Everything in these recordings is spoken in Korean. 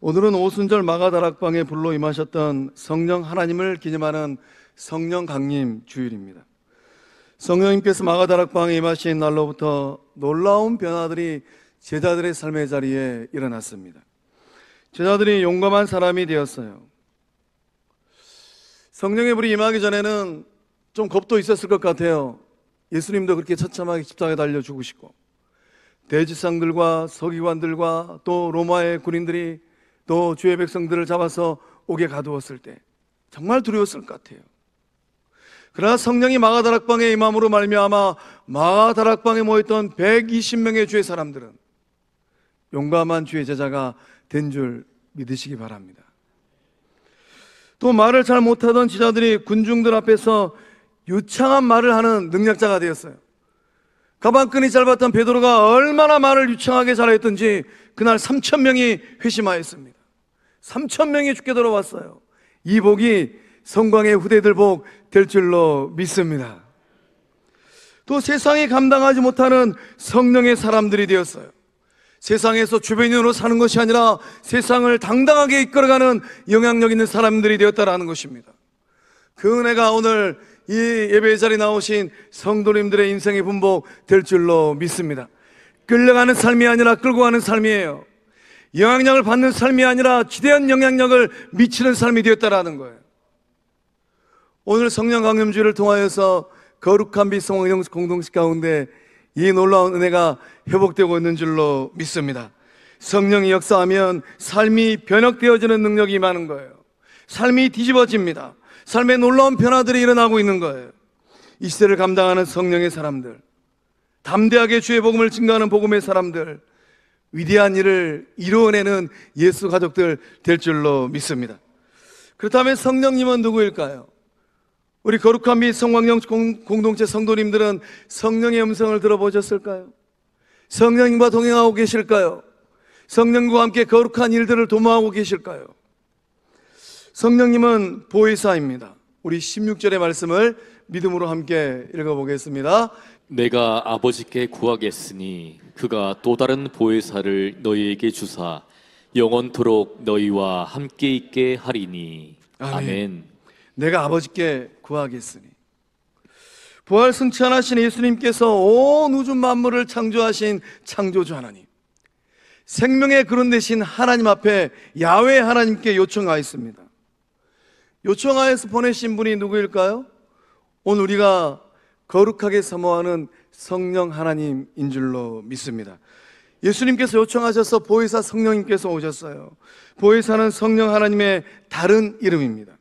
오늘은 오순절 마가다락방에 불로 임하셨던 성령 하나님을 기념하는 성령 강림 주일입니다. 성령님께서 마가다락방에 임하신 날로부터 놀라운 변화들이 제자들의 삶의 자리에 일어났습니다. 제자들이 용감한 사람이 되었어요. 성령의 불이 임하기 전에는 좀 겁도 있었을 것 같아요. 예수님도 그렇게 처참하게 십자가에 달려 죽으시고, 대지상들과 서기관들과 또 로마의 군인들이 또 주의 백성들을 잡아서 옥에 가두었을 때 정말 두려웠을 것 같아요. 그러나 성령이 마가다락방에 임함으로 말미암아 마가다락방에 모였던 120명의 주의 사람들은 용감한 주의 제자가 된 줄 믿으시기 바랍니다. 또 말을 잘 못하던 제자들이 군중들 앞에서 유창한 말을 하는 능력자가 되었어요. 가방끈이 짧았던 베드로가 얼마나 말을 유창하게 잘했던지 그날 3,000명이 회심하였습니다. 3,000명이 주께 돌아왔어요. 이 복이 성광의 후대들 복 될 줄로 믿습니다. 또 세상이 감당하지 못하는 성령의 사람들이 되었어요. 세상에서 주변인으로 사는 것이 아니라 세상을 당당하게 이끌어가는 영향력 있는 사람들이 되었다라는 것입니다. 그 은혜가 오늘 이 예배의 자리에 나오신 성도님들의 인생의 분복 될 줄로 믿습니다. 끌려가는 삶이 아니라 끌고 가는 삶이에요. 영향력을 받는 삶이 아니라 지대한 영향력을 미치는 삶이 되었다라는 거예요. 오늘 성령 강림주를 통하여서 거룩한 빛 성령 공동체 가운데 이 놀라운 은혜가 회복되고 있는 줄로 믿습니다. 성령이 역사하면 삶이 변혁되어지는 능력이 임하는 거예요. 삶이 뒤집어집니다. 삶에 놀라운 변화들이 일어나고 있는 거예요. 이 시대를 감당하는 성령의 사람들, 담대하게 주의 복음을 증거하는 복음의 사람들, 위대한 일을 이루어내는 예수 가족들 될 줄로 믿습니다. 그렇다면 성령님은 누구일까요? 우리 거룩한 빛 성광영 공동체 성도님들은 성령의 음성을 들어보셨을까요? 성령님과 동행하고 계실까요? 성령과 함께 거룩한 일들을 도모하고 계실까요? 성령님은 보혜사입니다. 우리 16절의 말씀을 믿음으로 함께 읽어보겠습니다. 내가 아버지께 구하겠으니 그가 또 다른 보혜사를 너희에게 주사 영원토록 너희와 함께 있게 하리니. 아멘. 내가 아버지께 구하겠으니. 부활 승천하신 예수님께서 온 우주 만물을 창조하신 창조주 하나님, 생명의 그런 대신 하나님 앞에 야훼 하나님께 요청하였습니다. 요청하여서 보내신 분이 누구일까요? 오늘 우리가 거룩하게 사모하는 성령 하나님인 줄로 믿습니다. 예수님께서 요청하셔서 보혜사 성령님께서 오셨어요. 보혜사는 성령 하나님의 다른 이름입니다.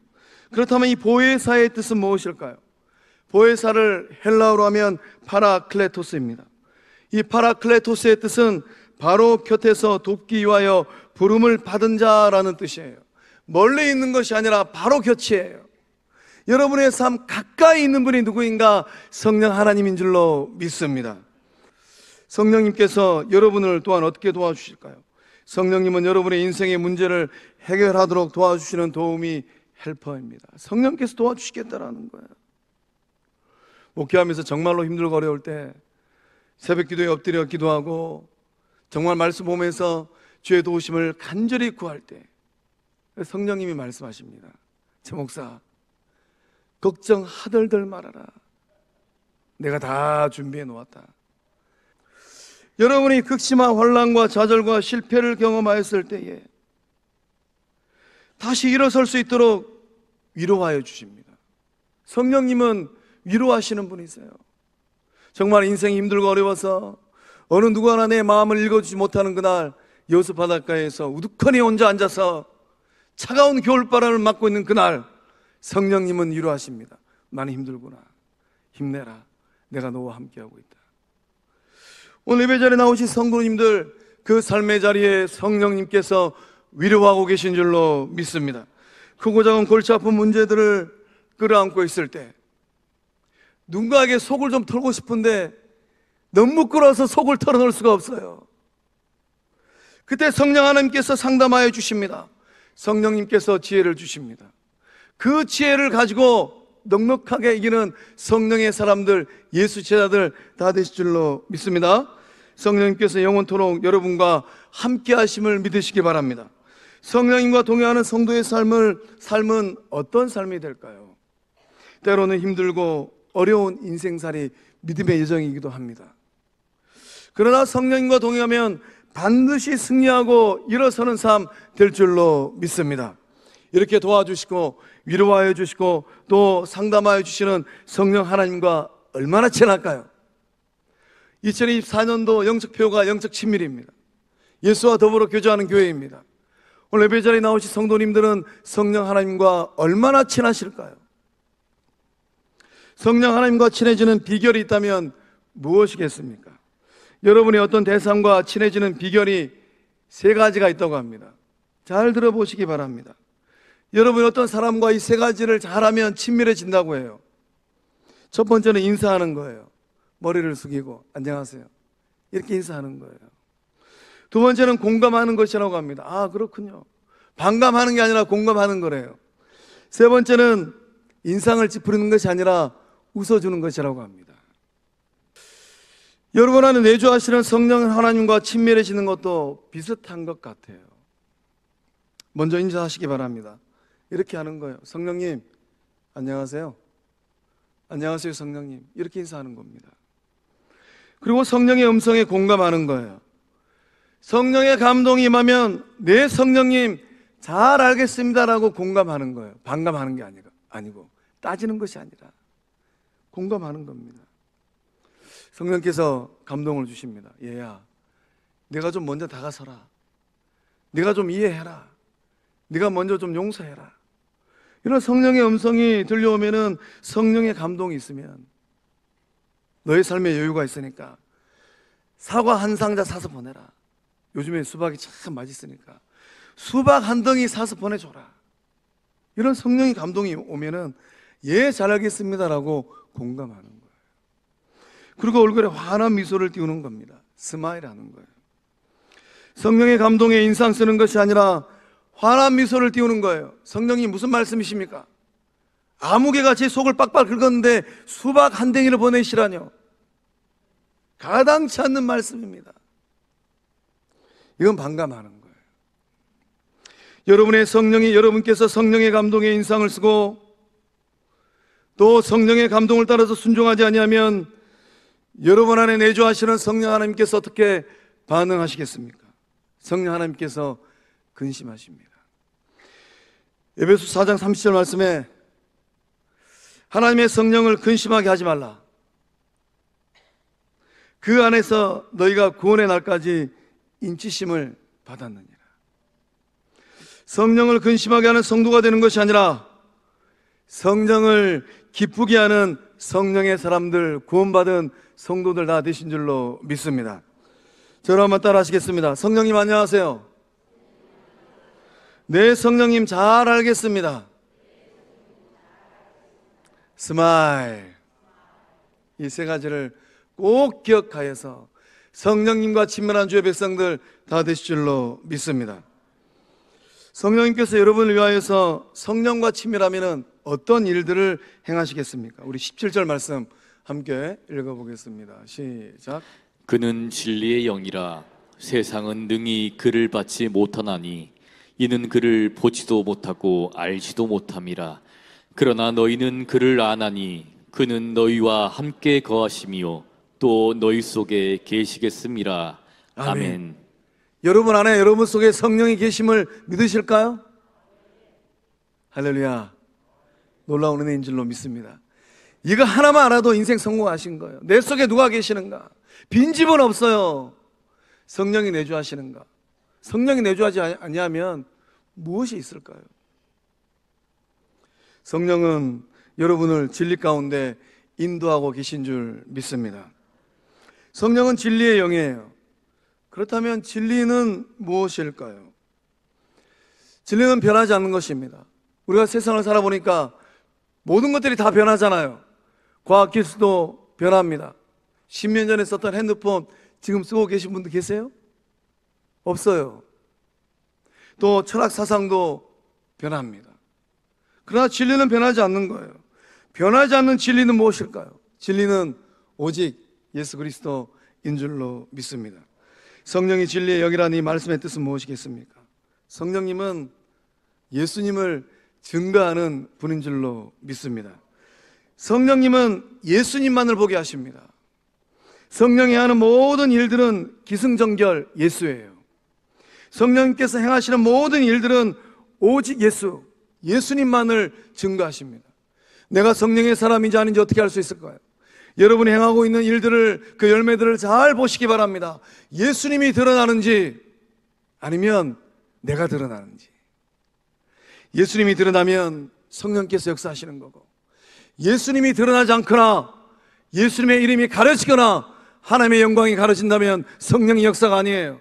그렇다면 이 보혜사의 뜻은 무엇일까요? 보혜사를 헬라어로 하면 파라클레토스입니다. 이 파라클레토스의 뜻은 바로 곁에서 돕기 위하여 부름을 받은 자라는 뜻이에요. 멀리 있는 것이 아니라 바로 곁이에요. 여러분의 삶 가까이 있는 분이 누구인가? 성령 하나님인 줄로 믿습니다. 성령님께서 여러분을 또한 어떻게 도와주실까요? 성령님은 여러분의 인생의 문제를 해결하도록 도와주시는 도움이 헬퍼입니다. 성령께서 도와주시겠다라는 거예요. 목회하면서 정말로 힘들고 어려울 때 새벽 기도에 엎드려 기도하고 정말 말씀 보면서 주의 도우심을 간절히 구할 때 성령님이 말씀하십니다. 제 목사, 걱정 하덜덜 말아라. 내가 다 준비해 놓았다. 여러분이 극심한 환난과 좌절과 실패를 경험하였을 때에 다시 일어설 수 있도록 위로하여 주십니다. 성령님은 위로하시는 분이세요. 정말 인생이 힘들고 어려워서 어느 누구 하나 내 마음을 읽어주지 못하는 그날 여수 바닷가에서 우두커니 혼자 앉아서 차가운 겨울바람을 맞고 있는 그날 성령님은 위로하십니다. 많이 힘들구나. 힘내라. 내가 너와 함께하고 있다. 오늘 예배 자리에 나오신 성도님들, 그 삶의 자리에 성령님께서 위로하고 계신 줄로 믿습니다. 크고 작은 골치 아픈 문제들을 끌어안고 있을 때 누군가에게 속을 좀 털고 싶은데 너무 부끄러워서 속을 털어놓을 수가 없어요. 그때 성령 하나님께서 상담하여 주십니다. 성령님께서 지혜를 주십니다. 그 지혜를 가지고 넉넉하게 이기는 성령의 사람들, 예수 제자들 다 되실 줄로 믿습니다. 성령님께서 영원토록 여러분과 함께 하심을 믿으시기 바랍니다. 성령님과 동행하는 성도의 삶은 어떤 삶이 될까요? 때로는 힘들고 어려운 인생살이 믿음의 여정이기도 합니다. 그러나 성령님과 동행하면 반드시 승리하고 일어서는 삶 될 줄로 믿습니다. 이렇게 도와주시고 위로하여 주시고 또 상담하여 주시는 성령 하나님과 얼마나 친할까요? 2024년도 영적표가 영적 친밀입니다. 예수와 더불어 교제하는 교회입니다. 오늘 예배 자리에 나오신 성도님들은 성령 하나님과 얼마나 친하실까요? 성령 하나님과 친해지는 비결이 있다면 무엇이겠습니까? 여러분의 어떤 대상과 친해지는 비결이 세 가지가 있다고 합니다. 잘 들어보시기 바랍니다. 여러분이 어떤 사람과 이 세 가지를 잘하면 친밀해진다고 해요. 첫 번째는 인사하는 거예요. 머리를 숙이고 안녕하세요 이렇게 인사하는 거예요. 두 번째는 공감하는 것이라고 합니다. 아, 그렇군요. 반감하는 게 아니라 공감하는 거래요. 세 번째는 인상을 찌푸리는 것이 아니라 웃어주는 것이라고 합니다. 여러분 안에 내주하시는 성령 하나님과 친밀해지는 것도 비슷한 것 같아요. 먼저 인사하시기 바랍니다. 이렇게 하는 거예요. 성령님 안녕하세요. 안녕하세요 성령님, 이렇게 인사하는 겁니다. 그리고 성령의 음성에 공감하는 거예요. 성령의 감동이 임하면 네 성령님 잘 알겠습니다라고 공감하는 거예요. 반감하는 게 아니고 따지는 것이 아니라 공감하는 겁니다. 성령께서 감동을 주십니다. 얘야, 내가 좀 먼저 다가서라. 네가 좀 이해해라. 네가 먼저 좀 용서해라. 이런 성령의 음성이 들려오면은, 성령의 감동이 있으면 너의 삶에 여유가 있으니까 사과 한 상자 사서 보내라. 요즘에 수박이 참 맛있으니까 수박 한 덩이 사서 보내줘라. 이런 성령의 감동이 오면은 예, 잘 알겠습니다라고 공감하는 거예요. 그리고 얼굴에 환한 미소를 띄우는 겁니다. 스마일하는 거예요. 성령의 감동에 인상 쓰는 것이 아니라 환한 미소를 띄우는 거예요. 성령님 무슨 말씀이십니까? 아무개가 제 속을 빡빡 긁었는데 수박 한 덩이를 보내시라뇨. 가당치 않는 말씀입니다. 이건 반감하는 거예요. 여러분께서 성령의 감동에 인상을 쓰고 또 성령의 감동을 따라서 순종하지 아니하면 여러분 안에 내주하시는 성령 하나님께서 어떻게 반응하시겠습니까? 성령 하나님께서 근심하십니다. 에베소 4장 30절 말씀에 하나님의 성령을 근심하게 하지 말라. 그 안에서 너희가 구원의 날까지 인치심을 받았느니라. 성령을 근심하게 하는 성도가 되는 것이 아니라 성령을 기쁘게 하는 성령의 사람들, 구원받은 성도들 다 되신 줄로 믿습니다. 저를 한번 따라 하시겠습니다. 성령님 안녕하세요. 네, 성령님 잘 알겠습니다. 스마일. 이 세 가지를 꼭 기억하여서 성령님과 친밀한 주의 백성들 다 되실 줄로 믿습니다. 성령님께서 여러분을 위하여서 성령과 친밀하면 어떤 일들을 행하시겠습니까? 우리 17절 말씀 함께 읽어보겠습니다. 시작. 그는 진리의 영이라 세상은 능히 그를 받지 못하나니 이는 그를 보지도 못하고 알지도 못함이라. 그러나 너희는 그를 아나니 그는 너희와 함께 거하심이요 또 너희 속에 계시겠음이라. 아멘. 여러분 안에, 여러분 속에 성령이 계심을 믿으실까요? 할렐루야. 놀라운 은혜인 줄로 믿습니다. 이거 하나만 알아도 인생 성공하신 거예요. 내 속에 누가 계시는가? 빈집은 없어요. 성령이 내주하시는가? 성령이 내주하지 아니하면 무엇이 있을까요? 성령은 여러분을 진리 가운데 인도하고 계신 줄 믿습니다. 성령은 진리의 영이에요. 그렇다면 진리는 무엇일까요? 진리는 변하지 않는 것입니다. 우리가 세상을 살아보니까 모든 것들이 다 변하잖아요. 과학 기술도 변합니다. 10년 전에 썼던 핸드폰 지금 쓰고 계신 분들 계세요? 없어요. 또 철학 사상도 변합니다. 그러나 진리는 변하지 않는 거예요. 변하지 않는 진리는 무엇일까요? 진리는 오직 예수 그리스도인 줄로 믿습니다. 성령이 진리의 영이라는 이 말씀의 뜻은 무엇이겠습니까? 성령님은 예수님을 증거하는 분인 줄로 믿습니다. 성령님은 예수님만을 보게 하십니다. 성령이 하는 모든 일들은 기승전결 예수예요. 성령님께서 행하시는 모든 일들은 오직 예수님만을 증거하십니다. 내가 성령의 사람인지 아닌지 어떻게 알 수 있을까요? 여러분이 행하고 있는 일들을, 그 열매들을 잘 보시기 바랍니다. 예수님이 드러나는지 아니면 내가 드러나는지. 예수님이 드러나면 성령께서 역사하시는 거고, 예수님이 드러나지 않거나 예수님의 이름이 가려지거나 하나님의 영광이 가려진다면 성령의 역사가 아니에요.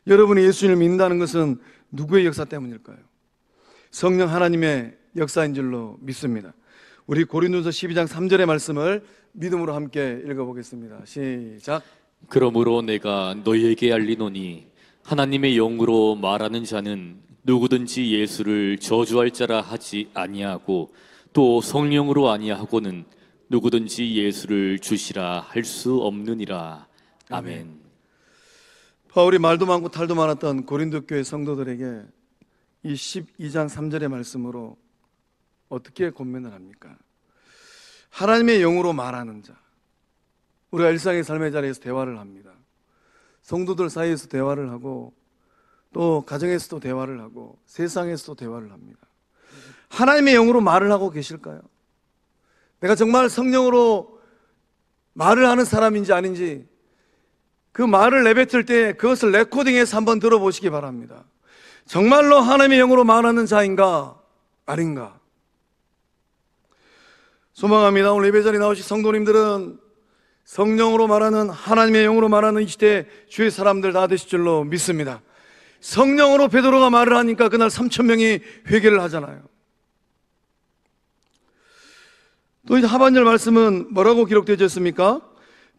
여러분이 예수님을 믿는다는 것은 누구의 역사 때문일까요? 성령 하나님의 역사인 줄로 믿습니다. 우리 고린도서 12장 3절의 말씀을 믿음으로 함께 읽어보겠습니다. 시작. 그러므로 내가 너희에게 알리노니 하나님의 영으로 말하는 자는 누구든지 예수를 저주할 자라 하지 아니하고 또 성령으로 아니하고는 누구든지 예수를 주시라 할 수 없느니라. 아멘. 바울이 말도 많고 탈도 많았던 고린도 교회 성도들에게 이 12장 3절의 말씀으로 어떻게 권면을 합니까? 하나님의 영으로 말하는 자. 우리가 일상의 삶의 자리에서 대화를 합니다. 성도들 사이에서 대화를 하고 또 가정에서도 대화를 하고 세상에서도 대화를 합니다. 하나님의 영으로 말을 하고 계실까요? 내가 정말 성령으로 말을 하는 사람인지 아닌지 그 말을 내뱉을 때 그것을 레코딩해서 한번 들어보시기 바랍니다. 정말로 하나님의 영으로 말하는 자인가 아닌가? 소망합니다. 오늘 예배 자리에 나오신 성도님들은 성령으로 말하는, 하나님의 영으로 말하는 이 시대 주의 사람들 다 되실 줄로 믿습니다. 성령으로 베드로가 말을 하니까 그날 3,000명이 회개를 하잖아요. 또 이제 하반절 말씀은 뭐라고 기록되어 있습니까?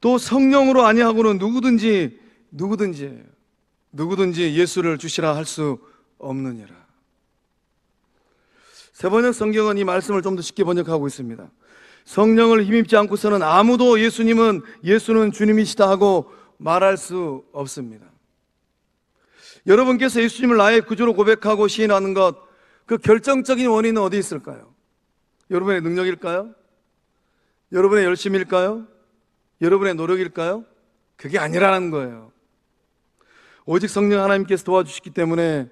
또 성령으로 아니하고는 누구든지 예수를 주시라 할 수 없느니라. 세번역 성경은 이 말씀을 좀 더 쉽게 번역하고 있습니다. 성령을 힘입지 않고서는 아무도 예수는 주님이시다 하고 말할 수 없습니다. 여러분께서 예수님을 나의 구주로 고백하고 시인하는 것, 그 결정적인 원인은 어디 있을까요? 여러분의 능력일까요? 여러분의 열심일까요? 여러분의 노력일까요? 그게 아니라는 거예요. 오직 성령 하나님께서 도와주시기 때문에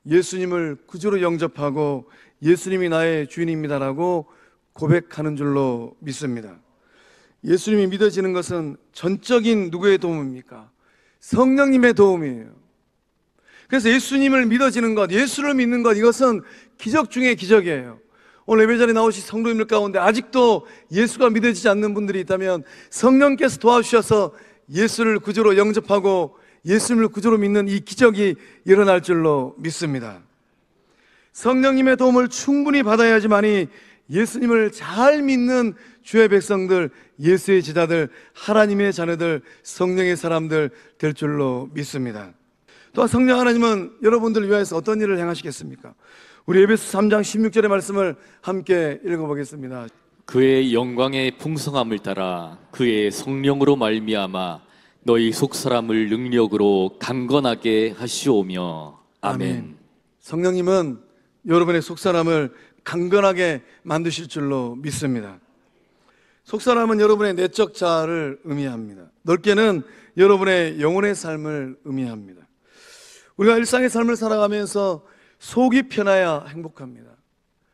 예수님을 구주로 영접하고 예수님이 나의 주인입니다라고 고백하는 줄로 믿습니다. 예수님이 믿어지는 것은 전적인 누구의 도움입니까? 성령님의 도움이에요. 그래서 예수님을 믿어지는 것, 예수를 믿는 것, 이것은 기적 중에 기적이에요. 오늘 예배 자리에 나오신 성도님들 가운데 아직도 예수가 믿어지지 않는 분들이 있다면 성령께서 도와주셔서 예수를 구주로 영접하고 예수님을 구주로 믿는 이 기적이 일어날 줄로 믿습니다. 성령님의 도움을 충분히 받아야지만이 예수님을 잘 믿는 주의 백성들, 예수의 제자들, 하나님의 자녀들, 성령의 사람들 될 줄로 믿습니다. 또한 성령 하나님은 여러분들을 위하여서 어떤 일을 행하시겠습니까? 우리 에베소 3장 16절의 말씀을 함께 읽어보겠습니다. 그의 영광의 풍성함을 따라 그의 성령으로 말미암아 너희 속사람을 능력으로 강건하게 하시오며. 아멘. 성령님은 여러분의 속사람을 강건하게 만드실 줄로 믿습니다. 속사람은 여러분의 내적 자아를 의미합니다. 넓게는 여러분의 영혼의 삶을 의미합니다. 우리가 일상의 삶을 살아가면서 속이 편해야 행복합니다.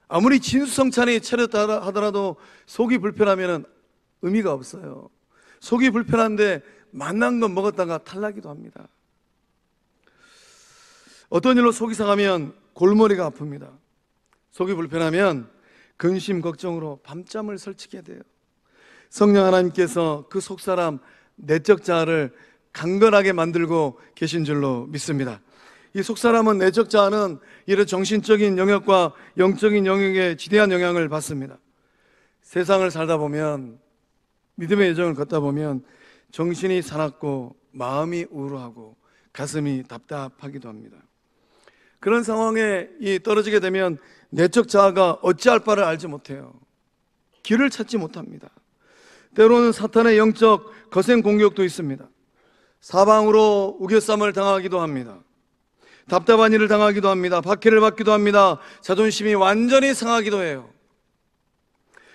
아무리 진수성찬이 차렸다 하더라도 속이 불편하면 의미가 없어요. 속이 불편한데 맛난 건 먹었다가 탈나기도 합니다. 어떤 일로 속이 상하면 골머리가 아픕니다. 속이 불편하면 근심 걱정으로 밤잠을 설치게 돼요. 성령 하나님께서 그 속사람 내적 자아를 강건하게 만들고 계신 줄로 믿습니다. 이 속사람은 내적 자아는 이런 정신적인 영역과 영적인 영역에 지대한 영향을 받습니다. 세상을 살다 보면, 믿음의 여정을 걷다 보면 정신이 사납고 마음이 우울하고 가슴이 답답하기도 합니다. 그런 상황에 떨어지게 되면 내적 자아가 어찌할 바를 알지 못해요. 길을 찾지 못합니다. 때로는 사탄의 영적 거센 공격도 있습니다. 사방으로 우겨쌈을 당하기도 합니다. 답답한 일을 당하기도 합니다. 박해를 받기도 합니다. 자존심이 완전히 상하기도 해요.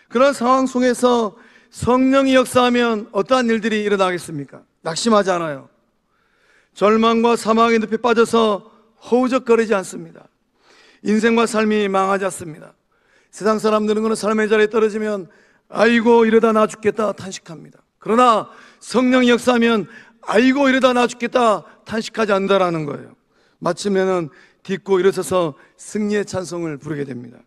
그런 상황 속에서 성령이 역사하면 어떠한 일들이 일어나겠습니까? 낙심하지 않아요. 절망과 사망의 늪에 빠져서 허우적거리지 않습니다. 인생과 삶이 망하지 않습니다. 세상 사람들은 그런 삶의 자리에 떨어지면 아이고 이러다 나 죽겠다 탄식합니다. 그러나 성령이 역사하면 아이고 이러다 나 죽겠다 탄식하지 않는다라는 거예요. 마침내는 딛고 일어서서 승리의 찬송을 부르게 됩니다.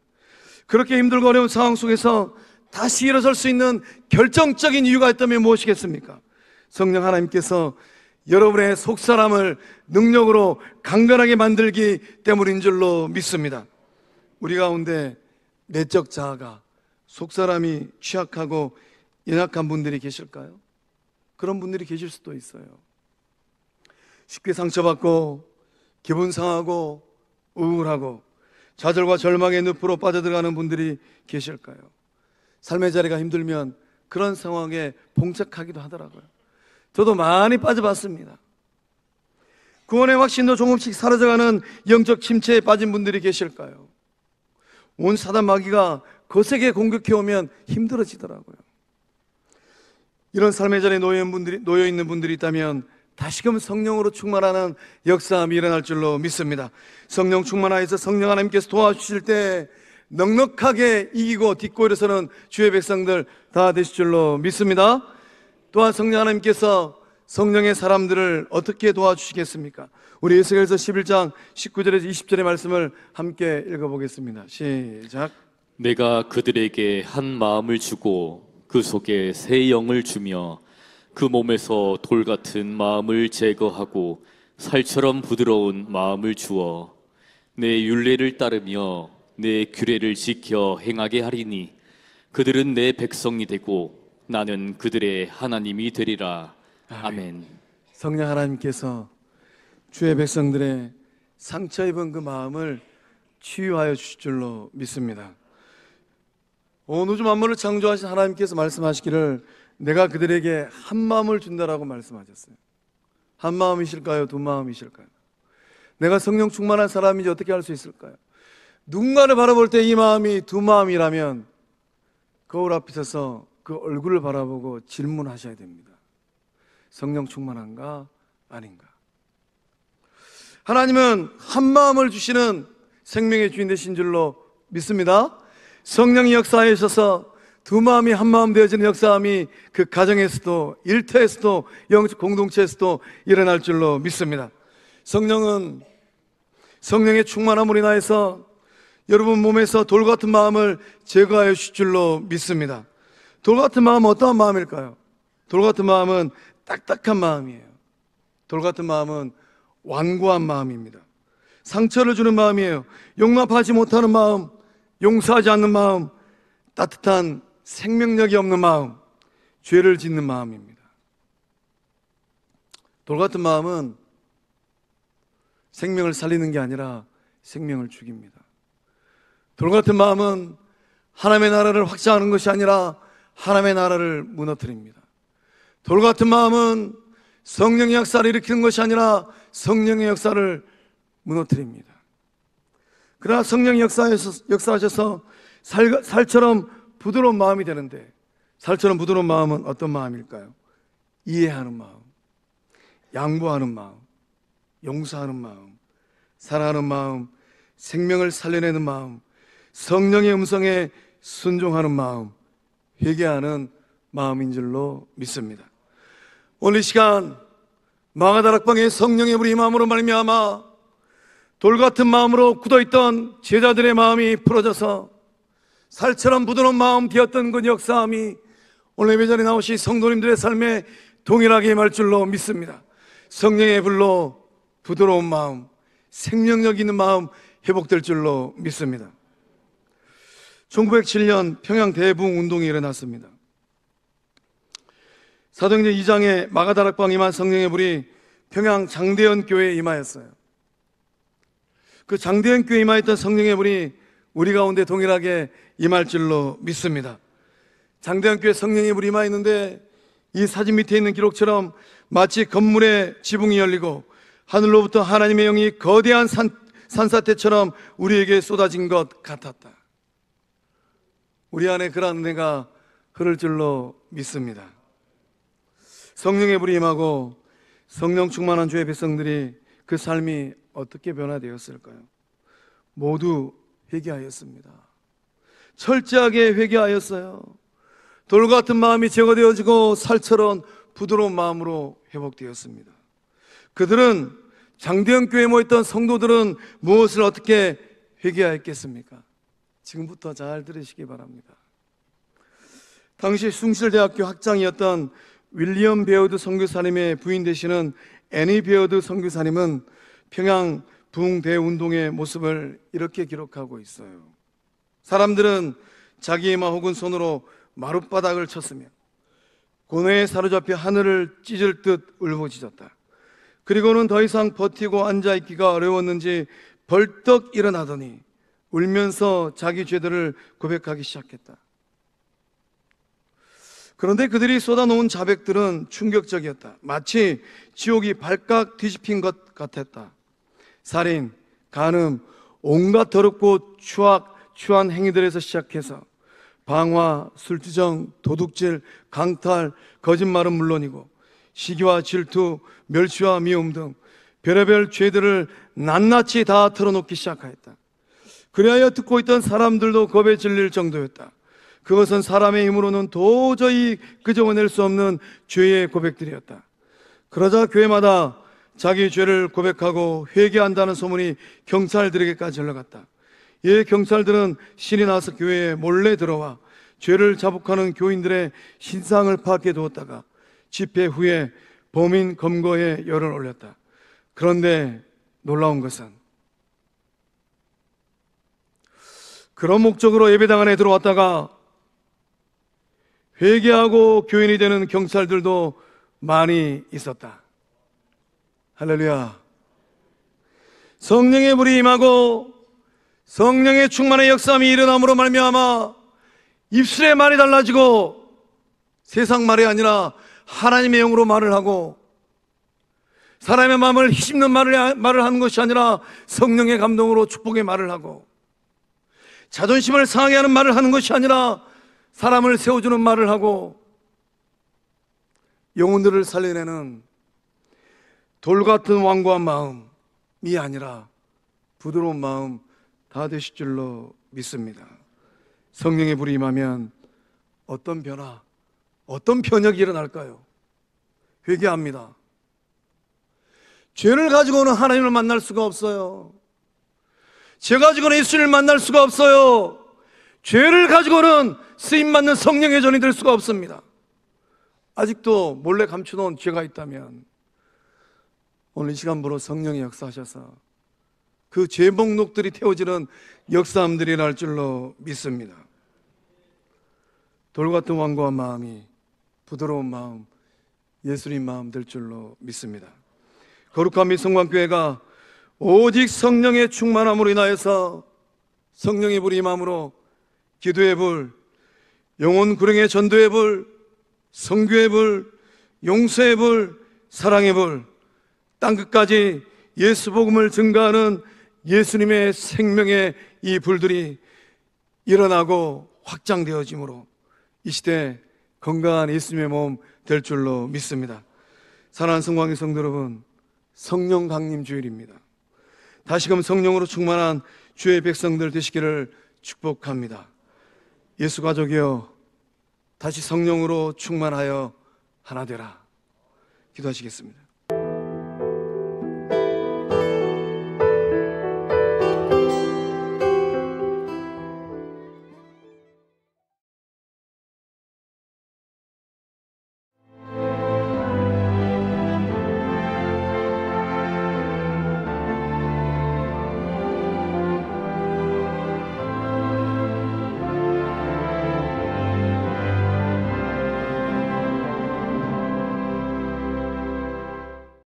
그렇게 힘들고 어려운 상황 속에서 다시 일어설 수 있는 결정적인 이유가 있다면 무엇이겠습니까? 성령 하나님께서 여러분의 속사람을 능력으로 강건하게 만들기 때문인 줄로 믿습니다. 우리 가운데 내적 자아가 속사람이 취약하고 연약한 분들이 계실까요? 그런 분들이 계실 수도 있어요. 쉽게 상처받고 기분 상하고 우울하고 좌절과 절망의 늪으로 빠져들어가는 분들이 계실까요? 삶의 자리가 힘들면 그런 상황에 봉착하기도 하더라고요. 저도 많이 빠져봤습니다. 구원의 확신도 조금씩 사라져가는 영적 침체에 빠진 분들이 계실까요? 온 사단 마귀가 거세게 공격해오면 힘들어지더라고요. 이런 삶의 자리에 놓여 있는 분들이 있다면 다시금 성령으로 충만하는 역사함이 일어날 줄로 믿습니다. 성령 충만하여서 성령 하나님께서 도와주실 때 넉넉하게 이기고 딛고 일어서는 주의 백성들 다 되실 줄로 믿습니다. 또한 성령 하나님께서 성령의 사람들을 어떻게 도와주시겠습니까? 우리 에스겔서 11장 19절에서 20절의 말씀을 함께 읽어보겠습니다. 시작. 내가 그들에게 한 마음을 주고 그 속에 새 영을 주며 그 몸에서 돌 같은 마음을 제거하고 살처럼 부드러운 마음을 주어 내 율례를 따르며 내 규례를 지켜 행하게 하리니 그들은 내 백성이 되고 나는 그들의 하나님이 되리라. 아멘. 성령 하나님께서 주의 백성들의 상처 입은 그 마음을 치유하여 주실 줄로 믿습니다. 온 우주 만물을 창조하신 하나님께서 말씀하시기를 내가 그들에게 한 마음을 준다라고 말씀하셨어요. 한 마음이실까요? 두 마음이실까요? 내가 성령 충만한 사람인지 어떻게 알 수 있을까요? 누군가를 바라볼 때 이 마음이 두 마음이라면 거울 앞에 서서 그 얼굴을 바라보고 질문하셔야 됩니다. 성령 충만한가 아닌가? 하나님은 한 마음을 주시는 생명의 주인 되신 줄로 믿습니다. 성령이 역사하셔서 두 마음이 한 마음 되어지는 역사함이 그 가정에서도 일터에서도 영적 공동체에서도 일어날 줄로 믿습니다. 성령은 성령의 충만함으로 인하여서 여러분 몸에서 돌 같은 마음을 제거하여 주실 줄로 믿습니다. 돌 같은 마음은 어떠한 마음일까요? 돌 같은 마음은 딱딱한 마음이에요. 돌 같은 마음은 완고한 마음입니다. 상처를 주는 마음이에요. 용납하지 못하는 마음, 용서하지 않는 마음, 따뜻한 생명력이 없는 마음, 죄를 짓는 마음입니다. 돌 같은 마음은 생명을 살리는 게 아니라 생명을 죽입니다. 돌 같은 마음은 하나님의 나라를 확장하는 것이 아니라 하나님의 나라를 무너뜨립니다. 돌 같은 마음은 성령의 역사를 일으키는 것이 아니라 성령의 역사를 무너뜨립니다. 그러나 성령이 역사하셔서 살처럼 부드러운 마음이 되는데, 살처럼 부드러운 마음은 어떤 마음일까요? 이해하는 마음, 양보하는 마음, 용서하는 마음, 사랑하는 마음, 생명을 살려내는 마음, 성령의 음성에 순종하는 마음, 회개하는 마음인 줄로 믿습니다. 오늘 이 시간 마가다락방에 성령의 불이 임함으로 말미암아 돌같은 마음으로 굳어있던 제자들의 마음이 풀어져서 살처럼 부드러운 마음 되었던 그 역사함이 오늘 예배자리에 나오신 성도님들의 삶에 동일하게 임할 줄로 믿습니다. 성령의 불로 부드러운 마음, 생명력 있는 마음 회복될 줄로 믿습니다. 1907년 평양 대붕 운동이 일어났습니다. 사도행전 2장에 마가다락방 임한 성령의 불이 평양 장대현 교회에 임하였어요. 그 장대현 교회에 임하였던 성령의 불이 우리 가운데 동일하게 임할 줄로 믿습니다. 장대현 교회 성령의 불이 임하였는데 이 사진 밑에 있는 기록처럼 마치 건물의 지붕이 열리고 하늘로부터 하나님의 영이 거대한 산사태처럼 우리에게 쏟아진 것 같았다. 우리 안에 그런 은혜가 흐를 줄로 믿습니다. 성령의 불이 임하고 성령 충만한 주의 백성들이 그 삶이 어떻게 변화되었을까요? 모두 회개하였습니다. 철저하게 회개하였어요. 돌 같은 마음이 제거되어지고 살처럼 부드러운 마음으로 회복되었습니다. 그들은 장대현 교회에 모였던 성도들은 무엇을 어떻게 회개하였겠습니까? 지금부터 잘 들으시기 바랍니다. 당시 숭실대학교 학장이었던 윌리엄 베어드 선교사님의 부인 되시는 애니 베어드 선교사님은 평양 부흥 대운동의 모습을 이렇게 기록하고 있어요. 사람들은 자기의 마 혹은 손으로 마룻바닥을 쳤으며 고뇌에 사로잡혀 하늘을 찢을 듯 울부짖었다. 그리고는 더 이상 버티고 앉아있기가 어려웠는지 벌떡 일어나더니 울면서 자기 죄들을 고백하기 시작했다. 그런데 그들이 쏟아놓은 자백들은 충격적이었다. 마치 지옥이 발칵 뒤집힌 것 같았다. 살인, 간음, 온갖 더럽고 추한 행위들에서 시작해서 방화, 술주정, 도둑질, 강탈, 거짓말은 물론이고 시기와 질투, 멸시와 미움 등 별의별 죄들을 낱낱이 다 털어놓기 시작하였다. 그리하여 듣고 있던 사람들도 겁에 질릴 정도였다. 그것은 사람의 힘으로는 도저히 끄집어낼 수 없는 죄의 고백들이었다. 그러자 교회마다 자기 죄를 고백하고 회개한다는 소문이 경찰들에게까지 흘러갔다. 이에 경찰들은 신이 나서 교회에 몰래 들어와 죄를 자복하는 교인들의 신상을 파악해 두었다가 집회 후에 범인 검거에 열을 올렸다. 그런데 놀라운 것은 그런 목적으로 예배당 안에 들어왔다가 회개하고 교인이 되는 경찰들도 많이 있었다. 할렐루야. 성령의 불이 임하고 성령의 충만의 역사함이 일어남으로 말미암아 입술의 말이 달라지고 세상 말이 아니라 하나님의 영으로 말을 하고 사람의 마음을 휘집는 말을 하는 것이 아니라 성령의 감동으로 축복의 말을 하고 자존심을 상하게 하는 말을 하는 것이 아니라 사람을 세워주는 말을 하고 영혼들을 살려내는 돌 같은 완고한 마음이 아니라 부드러운 마음 다 되실 줄로 믿습니다. 성령의 불이 임하면 어떤 변화, 어떤 변혁이 일어날까요? 회개합니다. 죄를 가지고는 하나님을 만날 수가 없어요. 죄 가지고는 예수님을 만날 수가 없어요. 죄를 가지고는 쓰임받는 성령의 전이 될 수가 없습니다. 아직도 몰래 감춰놓은 죄가 있다면 오늘 이 시간부로 성령이 역사하셔서 그 죄 목록들이 태워지는 역사함들이 날 줄로 믿습니다. 돌 같은 완고한 마음이 부드러운 마음, 예수님 마음 될 줄로 믿습니다. 거룩한 미성관교회가 오직 성령의 충만함으로 인하여서 성령의 불이 임함으로 기도의 불, 영혼 구령의 전도의 불, 선교의 불, 용서의 불, 사랑의 불, 땅끝까지 예수 복음을 증가하는 예수님의 생명의 이 불들이 일어나고 확장되어지므로 이 시대 건강한 예수님의 몸 될 줄로 믿습니다. 사랑하는 성광의 성도 여러분, 성령 강림 주일입니다. 다시금 성령으로 충만한 주의 백성들 되시기를 축복합니다. 예수 가족이여 다시 성령으로 충만하여 하나 되라. 기도하시겠습니다.